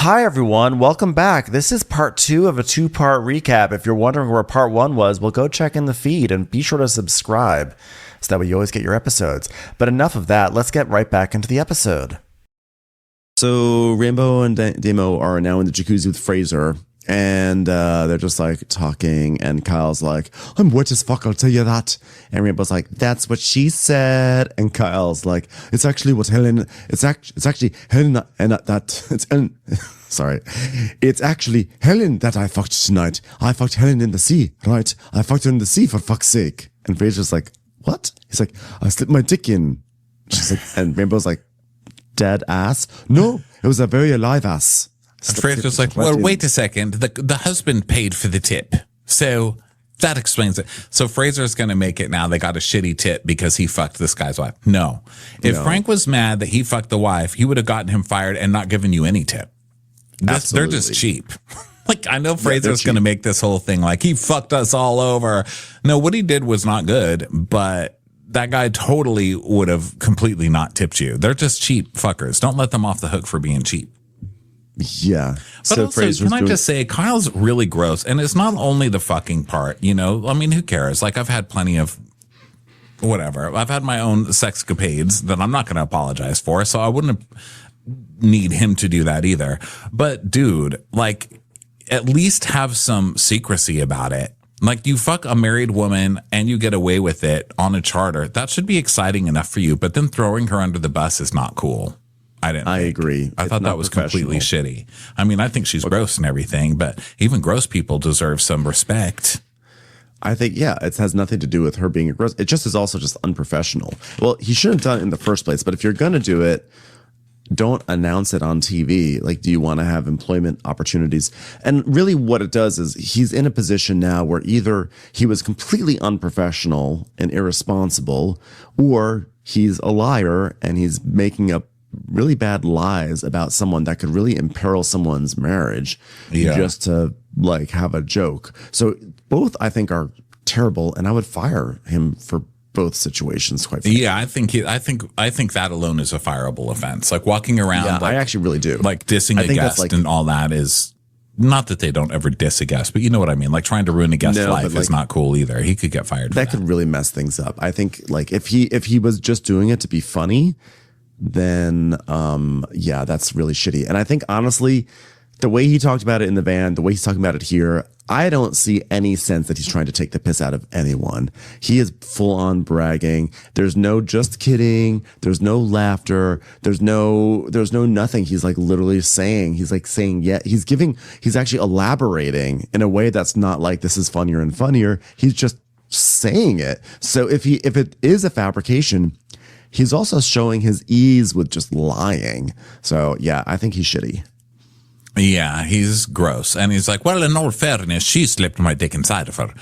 Hi, everyone. Welcome back. This is part 2 of a 2-part recap. If you're wondering where part 1 was, well, go check in the feed and be sure to subscribe so that way you always get your episodes. But enough of that. Let's get right back into the episode. So Rainbow and Demo are now in the jacuzzi with Fraser, and they're just like talking, and Kyle's like, I'm wet as fuck, I'll tell you that. And Rainbow's like, that's what she said. And Kyle's like, it's actually what Helen, it's actually Helen, and sorry. It's actually Helen that I fucked tonight. I fucked Helen in the sea, right? I fucked her in the sea, for fuck's sake. And Fraser's like, what? He's like, I slipped my dick in. She's like, and Rainbow's like, dead ass? No, it was a very alive ass. And Fraser's like, well, wait a second. The husband paid for the tip. So that explains it. So Fraser's going to make it now. They got a shitty tip because he fucked this guy's wife. No. If Frank was mad that he fucked the wife, he would have gotten him fired and not given you any tip. They're just cheap. Like, I know Fraser's going to make this whole thing like he fucked us all over. No, what he did was not good, but that guy totally would have completely not tipped you. They're just cheap fuckers. Don't let them off the hook for being cheap. Yeah. But so also, can I just say, Kyle's really gross. And it's not only the fucking part, you know? I mean, who cares? Like, I've had plenty of whatever. I've had my own sexcapades that I'm not going to apologize for. So I wouldn't need him to do that either. But dude, like, at least have some secrecy about it. Like, you fuck a married woman and you get away with it on a charter. That should be exciting enough for you. But then throwing her under the bus is not cool. I agree. I thought that was completely shitty. I mean, I think she's gross and everything, but even gross people deserve some respect. I think, yeah, it has nothing to do with her being gross. It just is also just unprofessional. Well, he shouldn't have done it in the first place, but if you're going to do it, don't announce it on TV. Like, do you want to have employment opportunities? And really what it does is he's in a position now where either he was completely unprofessional and irresponsible, or he's a liar and he's making up really bad lies about someone that could really imperil someone's marriage just to like have a joke. So both I think are terrible, and I would fire him for both situations, quite frankly. Yeah, I think that alone is a fireable offense. Like walking around, like, I actually really do. Like dissing a guest and all that is not that they don't ever diss a guest, but you know what I mean. Like trying to ruin a guest's life is not cool either. He could get fired. That could really mess things up. I think like if he was just doing it to be funny, then yeah, that's really shitty. And I think honestly, the way he talked about it in the van, the way he's talking about it here, I don't see any sense that he's trying to take the piss out of anyone. He is full on bragging. There's no just kidding. There's no laughter. There's no nothing. He's like literally saying, yeah, he's actually elaborating in a way that's not like this is funnier and funnier. He's just saying it. So if it is a fabrication, he's also showing his ease with just lying. So yeah, I think he's shitty. Yeah, he's gross. And he's like, well, in all fairness, she slipped my dick inside of her.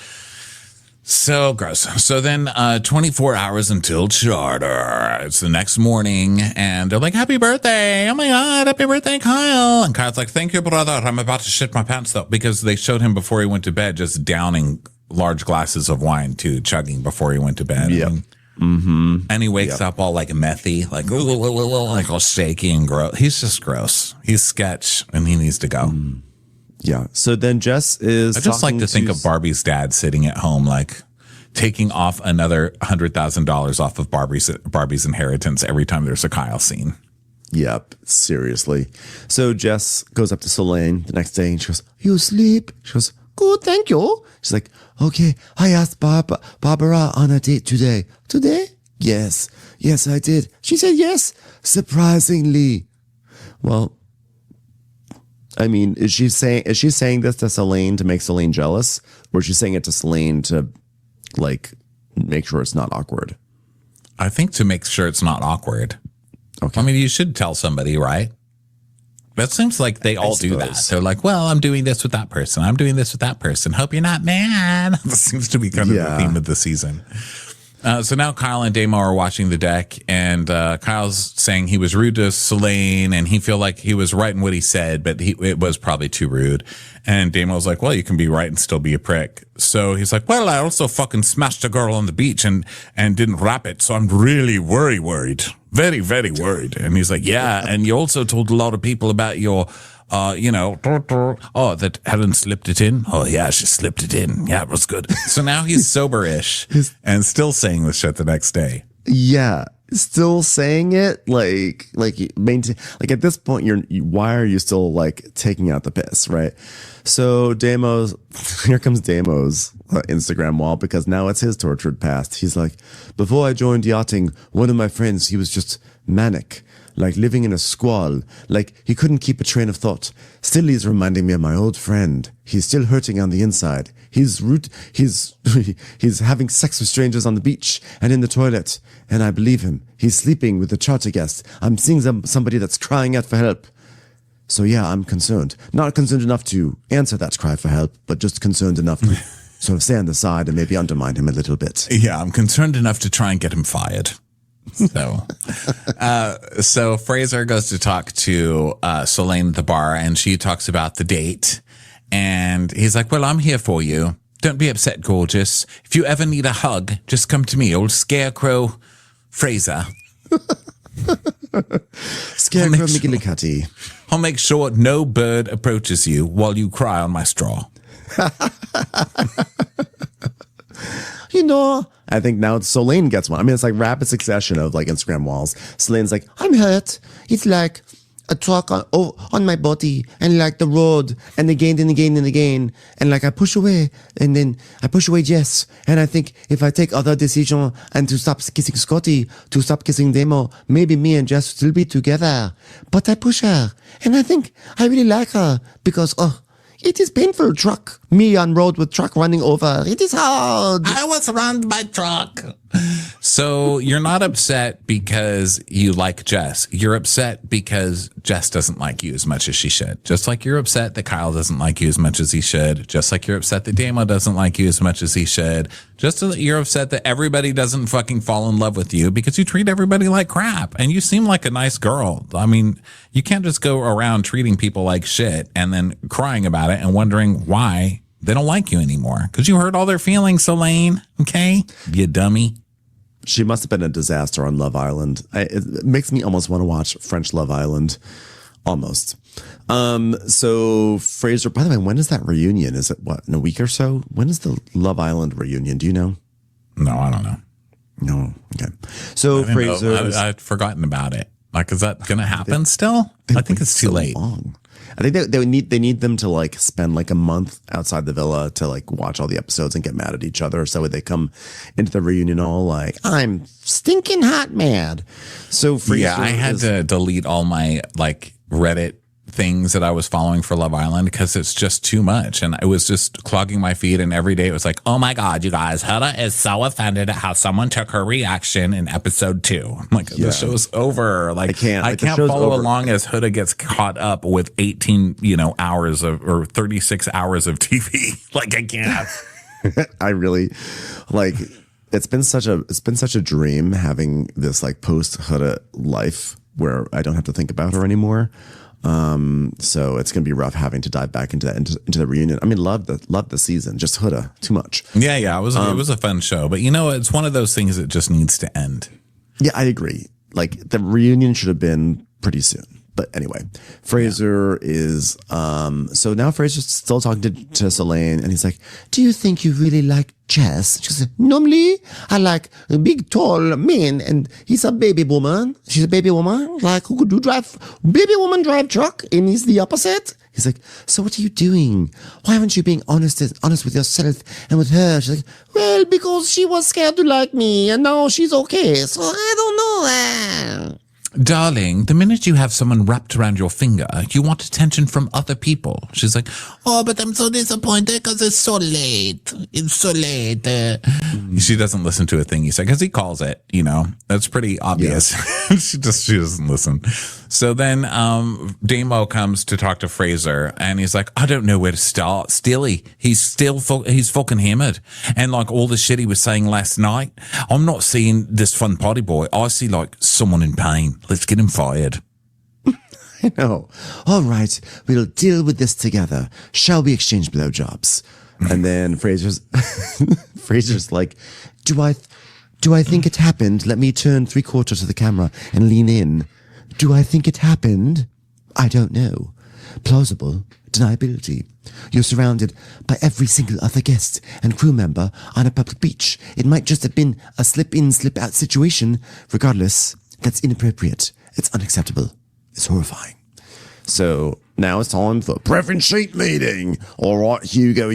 So gross. So then 24 hours until charter. It's the next morning, and they're like, happy birthday. Oh my God, happy birthday, Kyle. And Kyle's like, thank you, brother. I'm about to shit my pants, though, because they showed him before he went to bed just downing large glasses of wine, too, chugging before he went to bed. Yeah. And he wakes up all like methy, like all shaky and gross. He's just gross. He's sketch, and he needs to go. Yeah. So then Jess is. I just like to think of Barbie's dad sitting at home, like taking off another $100,000 off of Barbie's inheritance every time there's a Kyle scene. Yep. Seriously. So Jess goes up to Solange the next day and she goes, "You asleep?" She goes, "Good, thank you." She's like, "Okay, I asked Barbara on a date today." "Today?" "Yes. Yes, I did." She said yes, surprisingly. Well, I mean, is she saying this to Solange to make Solange jealous? Or is she saying it to Solange to, like, make sure it's not awkward? I think to make sure it's not awkward. Okay. I mean, you should tell somebody, right? That seems like they all do that. They're like, well, I'm doing this with that person. I'm doing this with that person. Hope you're not mad. That seems to be kind of the theme of the season. So now Kyle and Damo are watching the deck, and Kyle's saying he was rude to Solange, and he feel like he was right in what he said, but it was probably too rude. And Damo's like, well, you can be right and still be a prick. So he's like, well, I also fucking smashed a girl on the beach and didn't wrap it, so I'm really worried. Very, very worried. And he's like, yeah, and you also told a lot of people about your that Helen slipped it in. Oh yeah, she slipped it in. Yeah, it was good. So now he's sober-ish and still saying this shit the next day. Yeah. Still saying it maintain, at this point, why are you still like taking out the piss, right? So here comes Damo's Instagram wall, because now it's his tortured past. He's like, before I joined yachting, one of my friends, he was just manic, like living in a squall, like he couldn't keep a train of thought. Still, he's reminding me of my old friend. He's still hurting on the inside. He's having sex with strangers on the beach and in the toilet, and I believe him. He's sleeping with the charter guest. I'm seeing somebody that's crying out for help. So yeah, I'm concerned. Not concerned enough to answer that cry for help, but just concerned enough to sort of stay on the side and maybe undermine him a little bit. Yeah, I'm concerned enough to try and get him fired. So Fraser goes to talk to Solange at the bar, and she talks about the date. And he's like, well, I'm here for you. Don't be upset, gorgeous. If you ever need a hug, just come to me, old Scarecrow Fraser. Scarecrow McGillicuddy. I'll make sure no bird approaches you while you cry on my straw. I think now Solange gets one. I mean, it's like rapid succession of like Instagram walls. Solange's like, I'm hurt. It's like a truck on my body, and like the road, and again and again and again. And like I push away, and then I push away Jess. And I think if I take other decision and to stop kissing Scotty, to stop kissing Demo, maybe me and Jess will still be together. But I push her. And I think I really like her because, it is painful, truck. Me on road with truck running over. It is hard. I was run by truck. So you're not upset because you like Jess. You're upset because Jess doesn't like you as much as she should. Just like you're upset that Kyle doesn't like you as much as he should. Just like you're upset that Damo doesn't like you as much as he should. Just so that you're upset that everybody doesn't fucking fall in love with you because you treat everybody like crap. And you seem like a nice girl. I mean, you can't just go around treating people like shit and then crying about it and wondering why they don't like you anymore. Because you hurt all their feelings, Solange. Okay? You dummy. She must have been a disaster on Love Island. It makes me almost want to watch French Love Island. Almost. So Fraser, by the way, when is that reunion? Is it in a week or so? When is the Love Island reunion? Do you know? No, I don't know. No. Okay. So Fraser. I'd forgotten about it. Like, is that going to happen still? I think it's too late. Long. I think they need them to like spend like a month outside the villa to like watch all the episodes and get mad at each other. So they come into the reunion all like, I'm stinking hot mad. So Fraser I had to delete all my like Reddit things that I was following for Love Island because it's just too much. And it was just clogging my feed. And every day it was like, oh my God, you guys, Huda is so offended at how someone took her reaction in episode 2. I'm like, the show's over. Like, I can't follow along as Huda gets caught up with 18, hours or 36 hours of TV. Like, I can't. I really like, it's been such a dream having this like post Huda life where I don't have to think about her anymore. So it's gonna be rough having to dive back into the reunion. I mean, love the season, just Huda too much. Yeah, it was a fun show, but it's one of those things that just needs to end. Yeah, I agree. Like the reunion should have been pretty soon. But anyway, Fraser is so now Fraser's still talking to Solange, and he's like, do you think you really like Jess? She said, normally I like a big tall man, and he's a baby woman. She's a baby woman. Like, who could baby woman drive truck? And he's the opposite. He's like, so what are you doing? Why aren't you being honest with yourself and with her? She's like, well, because she was scared to like me, and now she's okay. So I don't know. Darling, the minute you have someone wrapped around your finger, you want attention from other people. She's like, oh, but I'm so disappointed because it's so late. It's so late. She doesn't listen to a thing he said because he calls it, That's pretty obvious. Yeah. she doesn't listen. So then Damo comes to talk to Fraser, and he's like, I don't know where to start. Stilly, he's fucking hammered. And like all the shit he was saying last night, I'm not seeing this fun party boy. I see like someone in pain. Let's get him fired. I know. All right, we'll deal with this together. Shall we exchange blowjobs? And then Fraser's like, do I think it happened? Let me turn 3/4 to the camera and lean in. Do I think it happened? I don't know. plausible deniability. You're surrounded by every single other guest and crew member on a public beach. It might just have been a slip-in, slip-out situation. Regardless, that's inappropriate. It's unacceptable. It's horrifying. So now it's time for preference sheet meeting. All right, Hugo,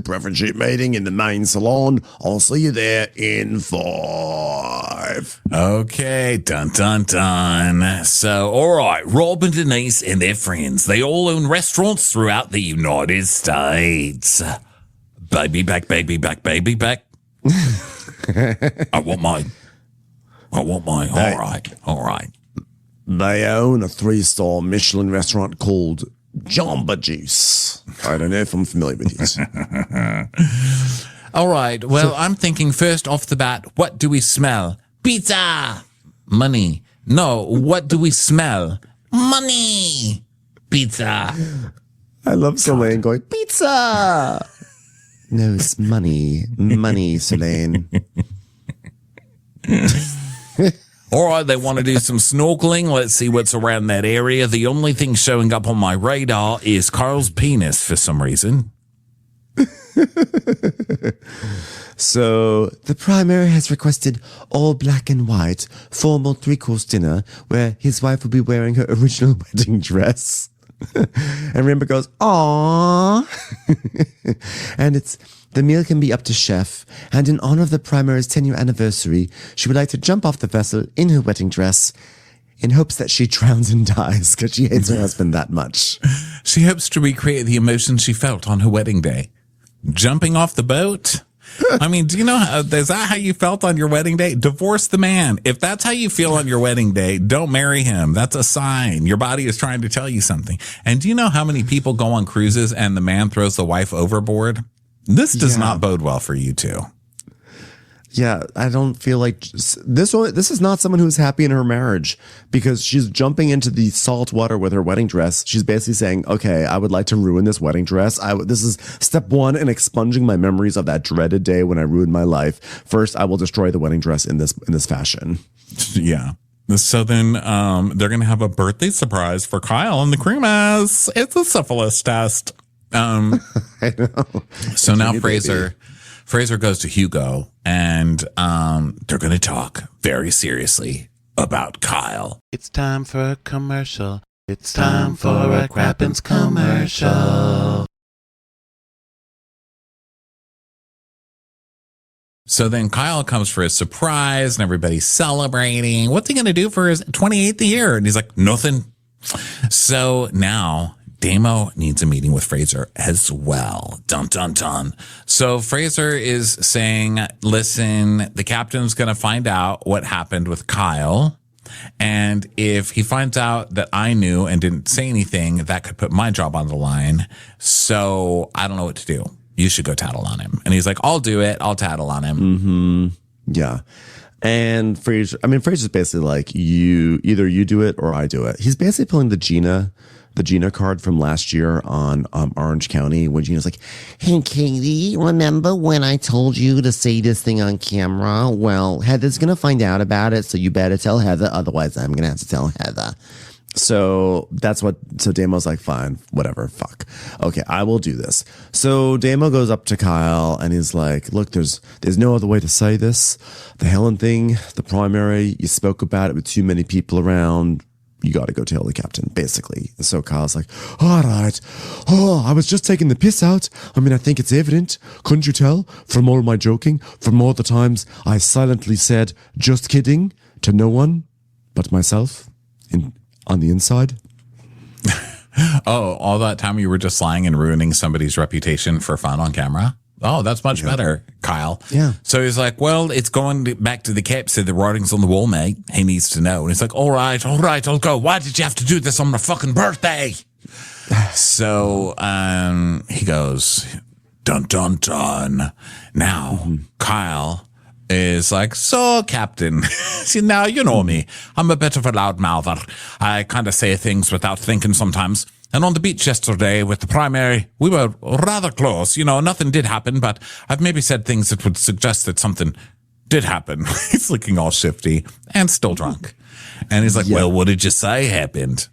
preference sheet meeting in the main salon. I'll see you there in 5. Okay, dun dun dun. So, all right, Rob and Denise and their friends, they all own restaurants throughout the United States. Baby back, baby back, baby back. I want mine. All right. They own a 3-star Michelin restaurant called Jamba Juice. I don't know if I'm familiar with it. All right. Well, I'm thinking first off the bat, what do we smell? Pizza. Money. No, what do we smell? Money. Pizza. I love Selene going, pizza. No, it's money. Money, Selene. All right, they want to do some snorkeling. Let's see what's around that area. The only thing showing up on my radar is Carl's penis for some reason. So the primary has requested all black and white, formal 3-course dinner where his wife will be wearing her original wedding dress. And Rimba goes, aww. And the meal can be up to chef. And in honor of the primary's 10-year anniversary, she would like to jump off the vessel in her wedding dress in hopes that she drowns and dies because she hates her husband that much. She hopes to recreate the emotion she felt on her wedding day. Jumping off the boat? I mean, do you know, is that how you felt on your wedding day? Divorce the man. If that's how you feel on your wedding day, don't marry him. That's a sign. Your body is trying to tell you something. And do you know how many people go on cruises and the man throws the wife overboard? This does not bode well for you two. Yeah, I don't feel like this is not someone who's happy in her marriage because she's jumping into the salt water with her wedding dress. She's basically saying, okay, I would like to ruin this wedding dress. This is step 1 in expunging my memories of that dreaded day when I ruined my life. First, I will destroy the wedding dress in this fashion. Yeah. So then they're going to have a birthday surprise for Kyle and the crew mess. It's a syphilis test. I know. So now Fraser goes to Hugo and they're going to talk very seriously about Kyle. It's time for a commercial. It's time for a Crappens commercial. So then Kyle comes for his surprise and everybody's celebrating. What's he going to do for his 28th year? And he's like, nothing. So now Damo needs a meeting with Fraser as well. Dun, dun, dun. So Fraser is saying, listen, the captain's going to find out what happened with Kyle. And if he finds out that I knew and didn't say anything, that could put my job on the line. So I don't know what to do. You should go tattle on him. And he's like, I'll do it. I'll tattle on him. Mm-hmm. Yeah. And Fraser's basically like, either you do it or I do it. He's basically pulling the Gina card from last year on Orange County when Gina's like, hey, Katie, remember when I told you to say this thing on camera? Well, Heather's going to find out about it, so you better tell Heather. Otherwise, I'm going to have to tell Heather. So Damo's like, fine, whatever, fuck. Okay, I will do this. So Damo goes up to Kyle and he's like, look, there's no other way to say this. The Helen thing, the primary, you spoke about it with too many people around. You got to go tell the captain, basically. So Kyle's like, all right. Oh, I was just taking the piss out. I mean, I think it's evident. Couldn't you tell from all my joking, from all the times I silently said, just kidding, to no one but myself on the inside? Oh, all that time you were just lying and ruining somebody's reputation for fun on camera? Oh, that's much better, Kyle. Yeah. So he's like, well, it's going back to the cap, said the writing's on the wall, mate. He needs to know. And he's like, all right, I'll go. Why did you have to do this on my fucking birthday? So he goes, dun, dun, dun. Now, Kyle is like, so, Captain, see, now you know me. I'm a bit of a loudmouther. I kind of say things without thinking sometimes. And on the beach yesterday with the primary, we were rather close. You know, nothing did happen, but I've maybe said things that would suggest that something did happen. He's looking all shifty and still drunk. And he's like, well, what did you say happened?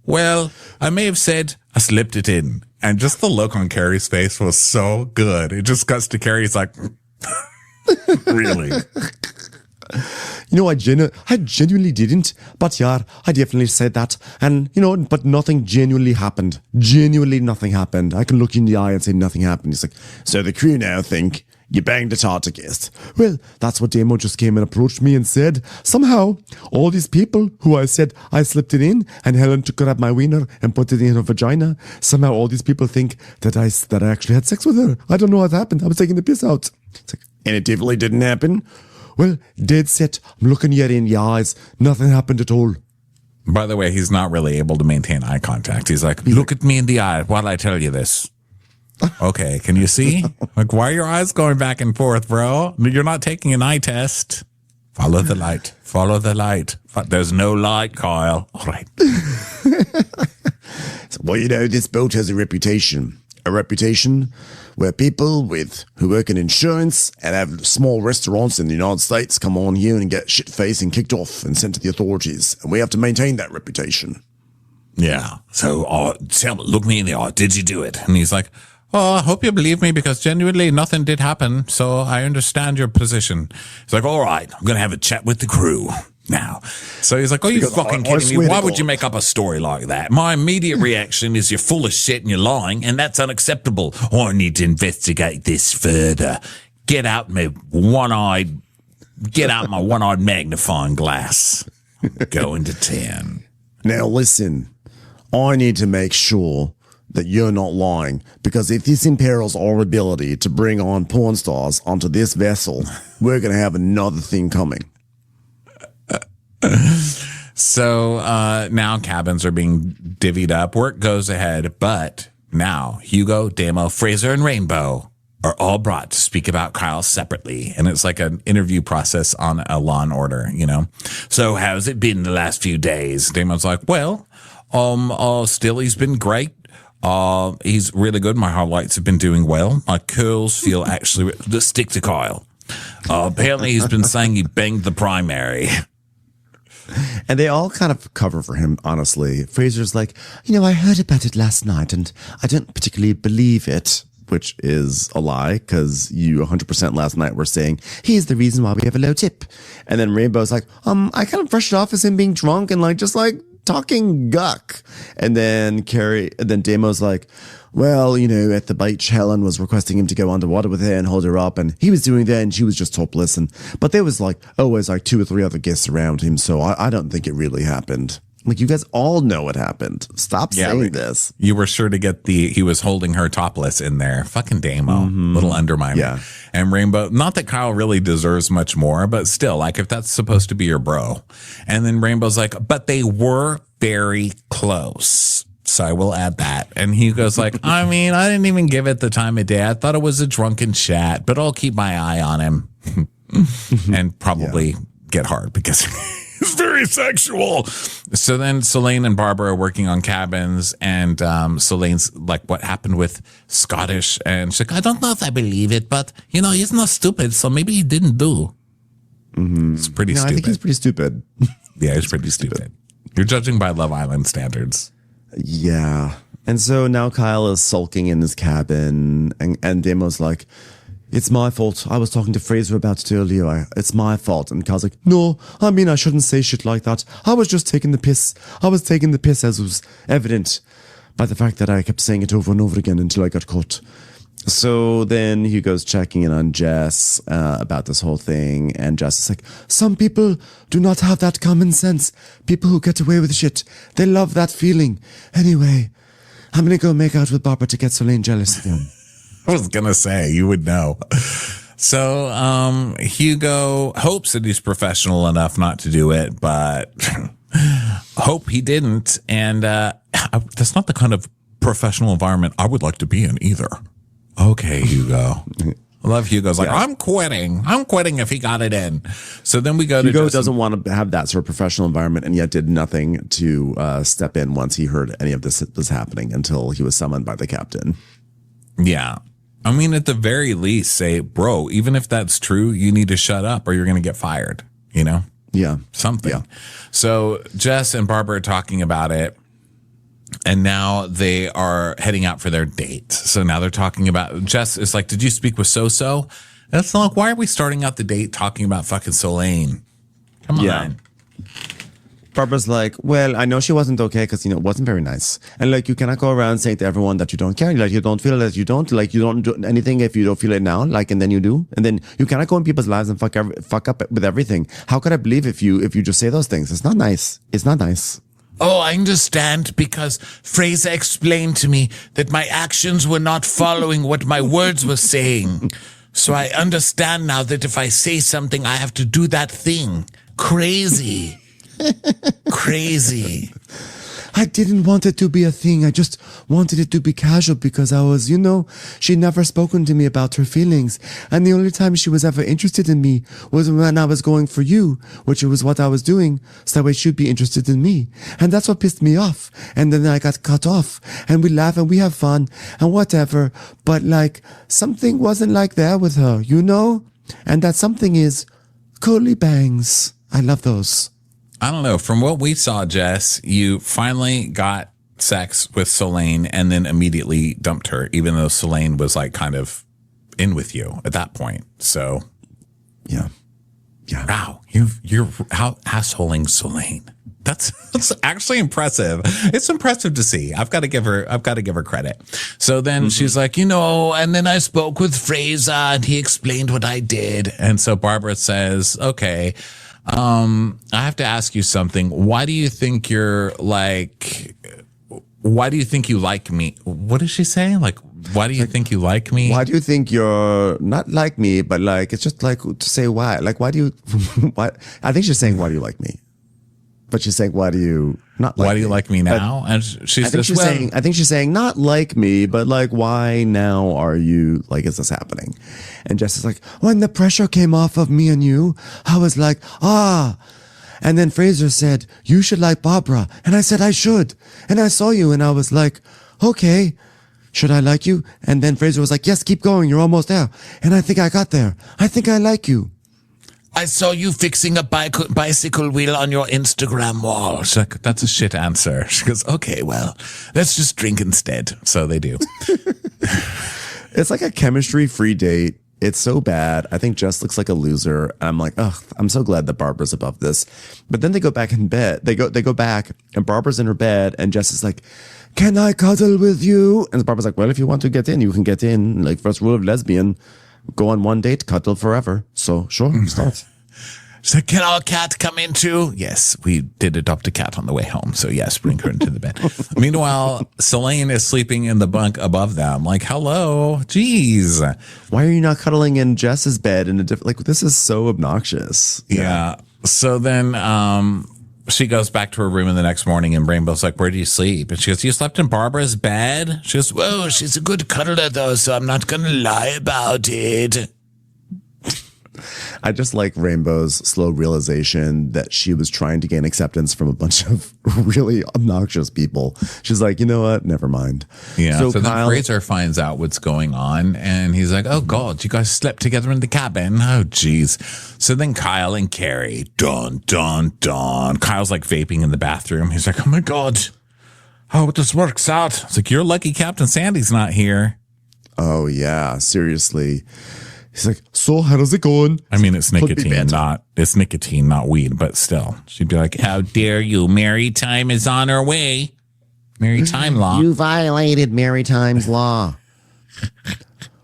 Well, I may have said I slipped it in. And just the look on Carrie's face was so good. It just cuts to Carrie's like, really? You know, I genuinely didn't. But yeah, I definitely said that. And, you know, but nothing genuinely happened. Genuinely nothing happened. I can look you in the eye and say nothing happened. He's like, so the crew now think you banged a tartar guest. Well, that's what Damo just came and approached me and said. Somehow, all these people who I said I slipped it in and Helen took grab my wiener and put it in her vagina. Somehow all these people think that I actually had sex with her. I don't know what happened. I was taking the piss out. It's like, and it definitely didn't happen. Well, dead set. I'm looking you in the eyes. Nothing happened at all. By the way, he's not really able to maintain eye contact. He's like, look at me in the eye while I tell you this. Okay, can you see? Like, why are your eyes going back and forth, bro? You're not taking an eye test. Follow the light. Follow the light. There's no light, Kyle. All right. Well, you know, this boat has a reputation. A reputation where people who work in insurance and have small restaurants in the United States come on here and get shit-faced and kicked off and sent to the authorities. And we have to maintain that reputation. Yeah. So tell me, look me in the eye. Did you do it? And he's like, oh, I hope you believe me because genuinely nothing did happen. So I understand your position. He's like, all right, I'm going to have a chat with the crew now. So he's like, oh, you fucking kidding me? Why would you make up a story like that? My immediate reaction is you're full of shit and you're lying, and that's unacceptable. I need to investigate this further. Get out my one-eyed magnifying glass. Going to 10. Now listen, I need to make sure that you're not lying, because if this imperils our ability to bring on porn stars onto this vessel, we're going to have another thing coming. So now cabins are being divvied up. Work goes ahead, but now Hugo, Damo, Fraser, and Rainbow are all brought to speak about Kyle separately. And it's like an interview process on a Law and Order, you know? So how's it been the last few days? Damo's like, well, still he's been great. He's really good. My highlights have been doing well. My curls feel actually stick to Kyle. Apparently he's been saying he banged the primary. And they all kind of cover for him, honestly. Fraser's like, you know, I heard about it last night and I don't particularly believe it, which is a lie, because you 100% last night were saying, he's the reason why we have a low tip. And then Rainbow's like, I kind of brushed it off as him being drunk and just talking guck. And then Damo's like, well, you know, at the beach, Helen was requesting him to go underwater with her and hold her up, and he was doing that, and she was just topless. But there was always 2 or 3 other guests around him, so I don't think it really happened. You guys all know what happened. Stop saying this. You were sure to get he was holding her topless in there. Fucking Damo. Little underminer. Yeah. And Rainbow, not that Kyle really deserves much more, but still, if that's supposed to be your bro. And then Rainbow's like, but they were very close. So I will add that. And Hugo's like, I mean, I didn't even give it the time of day. I thought it was a drunken chat, but I'll keep my eye on him and probably get hard because he's very sexual. So then Selene and Barbara are working on cabins, and Selene's like, what happened with Scottish? And she's like, I don't know if I believe it, but, you know, he's not stupid, so maybe he didn't do. Mm-hmm. It's pretty stupid. I think he's pretty stupid. Yeah, he's pretty stupid. You're judging by Love Island standards. Yeah. And so now Kyle is sulking in his cabin, and Damo's like, it's my fault. I was talking to Fraser about it earlier. It's my fault. And Kyle's like, no, I mean, I shouldn't say shit like that. I was just taking the piss. I was taking the piss, as was evident by the fact that I kept saying it over and over again until I got caught. So then Hugo's checking in on Jess about this whole thing, and Jess is like, some people do not have that common sense. People who get away with shit, they love that feeling. Anyway, I'm going to go make out with Barbara to get Selene jealous again. I was going to say, you would know. So Hugo hopes that he's professional enough not to do it, but hope he didn't. And that's not the kind of professional environment I would like to be in either. Okay, Hugo. I love Hugo's like, I'm quitting. I'm quitting if he got it in. So then we go to Hugo doesn't want to have that sort of professional environment, and yet did nothing to step in once he heard any of this was happening until he was summoned by the captain. Yeah. I mean, at the very least, say, bro, even if that's true, you need to shut up or you're going to get fired, you know? Yeah. Something. Yeah. So Jess and Barbara are talking about it. And now they are heading out for their date. So now they're talking about, Jess is like, did you speak with So-So? And it's like, why are we starting out the date talking about fucking Solane? Come on. Barbara's like, well, I know she wasn't okay because, it wasn't very nice. And like, you cannot go around saying to everyone that you don't care. Like, you don't feel that you don't do anything if you don't feel it now. Like, and then you do. And then you cannot go in people's lives and fuck up with everything. How could I believe if you just say those things? It's not nice. It's not nice. Oh, I understand because Fraser explained to me that my actions were not following what my words were saying. So I understand now that if I say something, I have to do that thing. Crazy. Crazy. I didn't want it to be a thing. I just wanted it to be casual because I was, she'd never spoken to me about her feelings. And the only time she was ever interested in me was when I was going for you, which was what I was doing. So that way she'd be interested in me. And that's what pissed me off. And then I got cut off and we laugh and we have fun and whatever. But like something wasn't like there with her, And that something is curly bangs. I love those. I don't know. From what we saw, Jess, you finally got sex with Solane and then immediately dumped her, even though Solane was like kind of in with you at that point. So, yeah. Wow, you're how assholing Solane. That's actually impressive. It's impressive to see. I've got to give her credit. So then she's like, and then I spoke with Fraser and he explained what I did. And so Barbara says, okay. I have to ask you something. Why do you think you like me? What does she say? Like, why do you think you like me? Why do you think you're not like me, but like, it's just like to say why? Like, why do you, I think she's saying, why do you like me? But she's saying, why do you not like me? Why do you like me now? And she says, I think she's saying, not like me, but like, why now are you, like, is this happening? And Jess is like, when the pressure came off of me and you, I was like, And then Fraser said, you should like Barbara. And I said, I should. And I saw you and I was like, okay, should I like you? And then Fraser was like, yes, keep going. You're almost there. And I think I got there. I think I like you. I saw you fixing a bicycle wheel on your Instagram wall. She's like, that's a shit answer. She goes, okay, well, let's just drink instead. So they do. It's like a chemistry-free date. It's so bad. I think Jess looks like a loser. I'm like, ugh, I'm so glad that Barbara's above this. But then they go back in bed. They go back and Barbara's in her bed and Jess is like, can I cuddle with you? And Barbara's like, well, if you want to get in, you can get in. Like, first rule of lesbian. Go on one date, cuddle forever. So, sure, start. She's like, can our cat come in too? Yes, we did adopt a cat on the way home. So, yes, bring her into the bed. Meanwhile, Solane is sleeping in the bunk above them. Like, hello, jeez. Why are you not cuddling in Jess's bed in a different, like, this is so obnoxious. Yeah. So then she goes back to her room in the next morning and Rainbow's like, where do you sleep? And she goes, you slept in Barbara's bed? She goes, whoa, she's a good cuddler though, so I'm not going to lie about it. I just like Rainbow's slow realization that she was trying to gain acceptance from a bunch of really obnoxious people. She's like, you know what? Never mind. Yeah. So then Fraser finds out what's going on and he's like, oh God, you guys slept together in the cabin. Oh geez. So then Kyle and Carrie, dun, dun, dun. Kyle's like vaping in the bathroom. He's like, oh my God. Oh, this works out. It's like, you're lucky Captain Sandy's not here. Oh yeah. Seriously. He's like, so how does it going? I mean, it's nicotine, not weed, but still. She'd be like, how dare you? Maritime is on her way. Maritime law. You violated Maritime's law.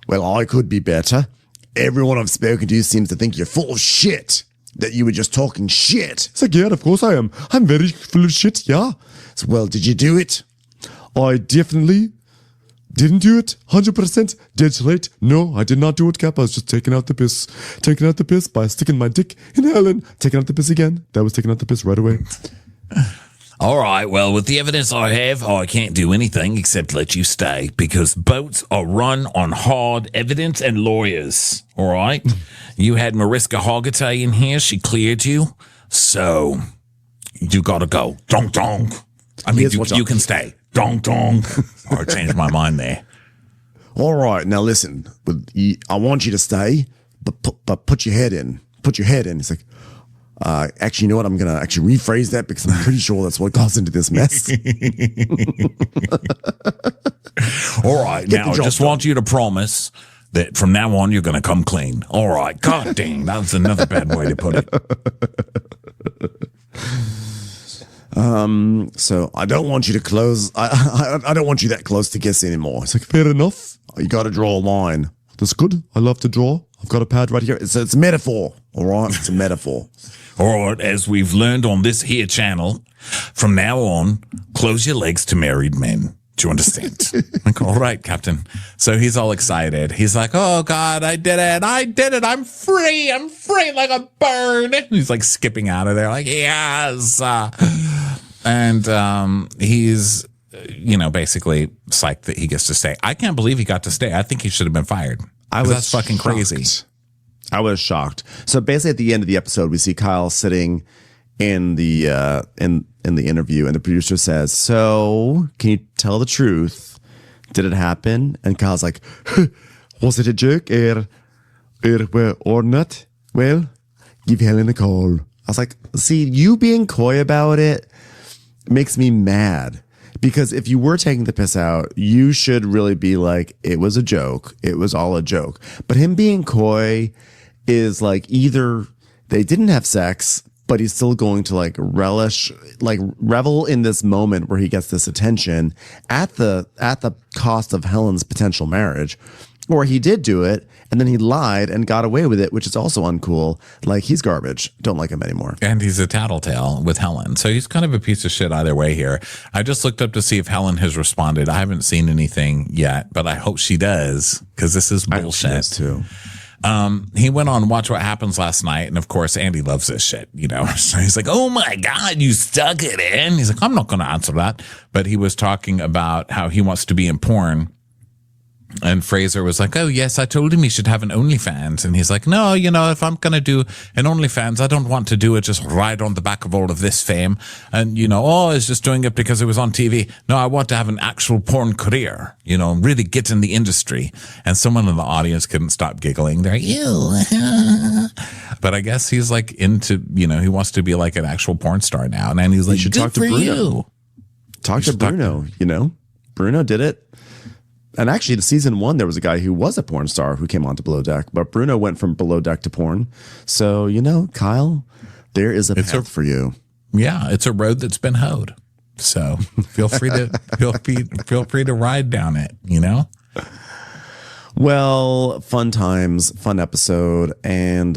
Well, I could be better. Everyone I've spoken to seems to think you're full of shit. That you were just talking shit. It's like, yeah, of course I am. I'm very full of shit, yeah. So, well, did you do it? I definitely didn't do it. 100% dead straight. No, I did not do it, Cap. I was just taking out the piss. Taking out the piss by sticking my dick in Helen. Taking out the piss again. That was taking out the piss right away. All right, well, with the evidence I have, I can't do anything except let you stay because boats are run on hard evidence and lawyers. All right? You had Mariska Hargitay in here. She cleared you. So you got to go. Dong, dong. I mean, you can stay. Dong, dong. Or I changed my mind there. All right, now listen. I want you to stay, but put your head in. Put your head in. He's like, Actually, you know what? I'm going to actually rephrase that because I'm pretty sure that's what caused into this mess. All right. Now, I just want you to promise that from now on, you're going to come clean. All right. God dang. That's another bad way to put it. So I don't want you to close. I don't want you that close to Kiss anymore. It's like, fair enough. You got to draw a line. That's good. I love to draw. I've got a pad right here. It's a metaphor. All right. It's a metaphor. All right. As we've learned on this here channel, from now on, close your legs to married men. Do you understand? Like, all right, Captain. So he's all excited. He's like, oh, God, I did it. I did it. I'm free. I'm free like a bird. He's like skipping out of there like, yes. And he's, basically psyched that he gets to stay. I can't believe he got to stay. I think he should have been fired. That's fucking crazy. I was shocked. So basically at the end of the episode, we see Kyle sitting in the in the interview, and the producer says, so can you tell the truth? Did it happen? And Kyle's like, was it a joke or not? Well, give Helen a call. I was like, see, you being coy about it makes me mad, because if you were taking the piss out, you should really be like, it was a joke. It was all a joke. But him being coy is like, either they didn't have sex, but he's still going to like revel in this moment where he gets this attention at the cost of Helen's potential marriage, or he did do it and then he lied and got away with it, which is also uncool. Like, he's garbage. Don't like him anymore. And he's a tattletale with Helen. So he's kind of a piece of shit either way here. I just looked up to see if Helen has responded. I haven't seen anything yet, but I hope she does, because this is bullshit. I hope she does too. He went on Watch What Happens last night, and of course Andy loves this shit, So he's like, oh my God, you stuck it in. He's like, I'm not going to answer that. But he was talking about how he wants to be in porn. And Fraser was like, oh yes, I told him he should have an OnlyFans. And he's like, no, if I'm going to do an OnlyFans, I don't want to do it just right on the back of all of this fame. And, it's just doing it because it was on TV. No, I want to have an actual porn career, really get in the industry. And someone in the audience couldn't stop giggling. They're like, ew. But I guess he's like into, he wants to be like an actual porn star now. And he's like, you should talk to Bruno. Talk to Bruno, Bruno did it. And actually, the season 1, there was a guy who was a porn star who came on to Below Deck, but Bruno went from Below Deck to porn. So, Kyle, there is a path for you. Yeah, it's a road that's been hoed. So feel free to ride down it, Well, fun times, fun episode, and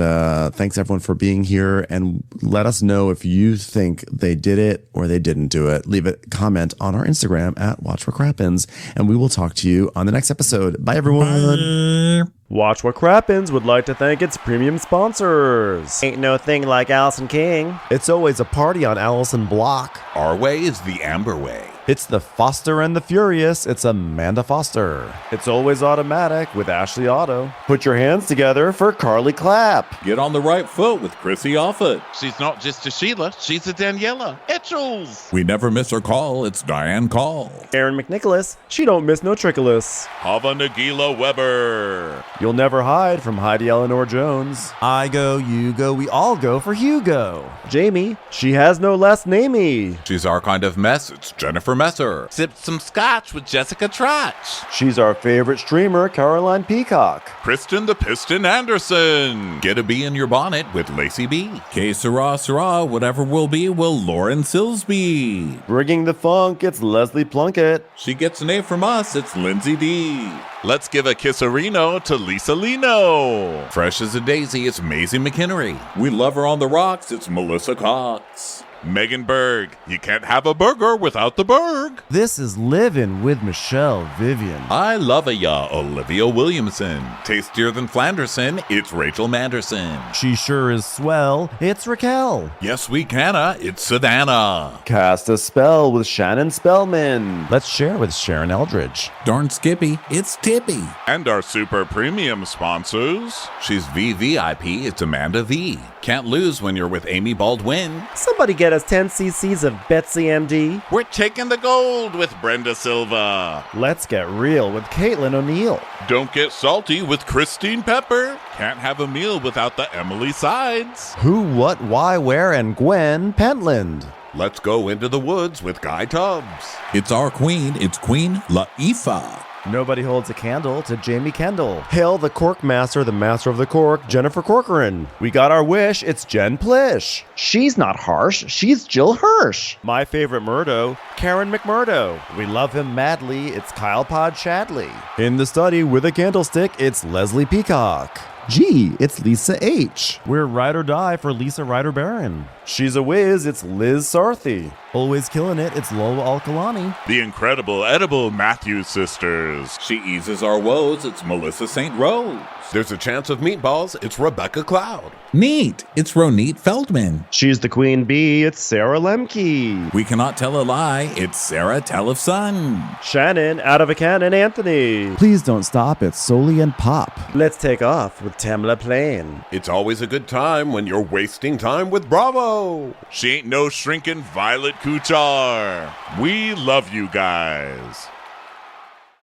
thanks everyone for being here. And let us know if you think they did it or they didn't do it. Leave a comment on our Instagram at Watch What Crappens, and we will talk to you on the next episode. Bye, everyone. Bye. Watch What Crappens would like to thank its premium sponsors. Ain't no thing like Allison King. It's always a party on Allison Block. Our way is the Amber way. It's the Foster and the Furious. It's Amanda Foster. It's always automatic with Ashley Auto. Put your hands together for Carly Clapp. Get on the right foot with Chrissy Offit. She's not just a Sheila, she's a Daniela Etchels. We never miss her call. It's Diane Call. Aaron McNicholas. She don't miss no trickolas. Hava Nagila Weber. You'll never hide from Heidi Eleanor Jones. I go, you go, we all go for Hugo. Jamie. She has no last namey. She's our kind of mess. It's Jennifer Messer. Sipped some scotch with Jessica Trotch. She's our favorite streamer, Caroline Peacock. Kristen the Piston Anderson. Get a bee in your bonnet with Lacey B. K Sarah, whatever will be, will Lauren Silsby. Bringing the funk, it's Leslie Plunkett. She gets an A from us, it's Lindsay D. Let's give a kisserino to Lisa Lino. Fresh as a daisy, it's Maisie McHenry. We love her on the rocks, it's Melissa Cox. Megan Berg. You can't have a burger without the Berg. This is Living with Michelle Vivian. I love ya, Olivia Williamson. Tastier than Flanderson, it's Rachel Manderson. She sure is swell, it's Raquel. Yes, we canna, it's Savannah. Cast a spell with Shannon Spellman. Let's share with Sharon Eldridge. Darn Skippy, it's Tippy. And our super premium sponsors. She's VVIP, it's Amanda V. Can't lose when you're with Amy Baldwin. Somebody get us 10 cc's of Betsy MD. We're taking the gold with Brenda Silva. Let's get real with Caitlin O'Neill. Don't get salty with Christine Pepper. Can't have a meal without the Emily Sides. Who, what, why, where, and Gwen Pentland. Let's go into the woods with Guy Tubbs. It's our queen. It's Queen Latifah. Nobody holds a candle to Jamie Kendall. Hail the cork master, the master of the cork, Jennifer Corcoran. We got our wish, it's Jen Plish. She's not harsh, she's Jill Hirsch. My favorite Murdo, Karen McMurdo. We love him madly, it's Kyle Pod Shadley. In the study with a candlestick, it's Leslie Peacock. Gee, it's Lisa H. We're ride or die for Lisa Ryder Barron. She's a whiz, it's Liz Sarthy. Always killing it, it's Lola Alkalani. The incredible edible Matthews sisters. She eases our woes, it's Melissa St. Rose. There's a chance of meatballs, it's Rebecca Cloud. Neat. It's Ronit Feldman. She's the queen bee, it's Sarah Lemke. We cannot tell a lie. It's Sarah Telefson. Shannon, out of a cannon, Anthony. Please don't stop, it's Soli and Pop. Let's take off with Tamla Plain. It's always a good time when you're wasting time with Bravo. She ain't no shrinking Violet Kuchar. We love you guys.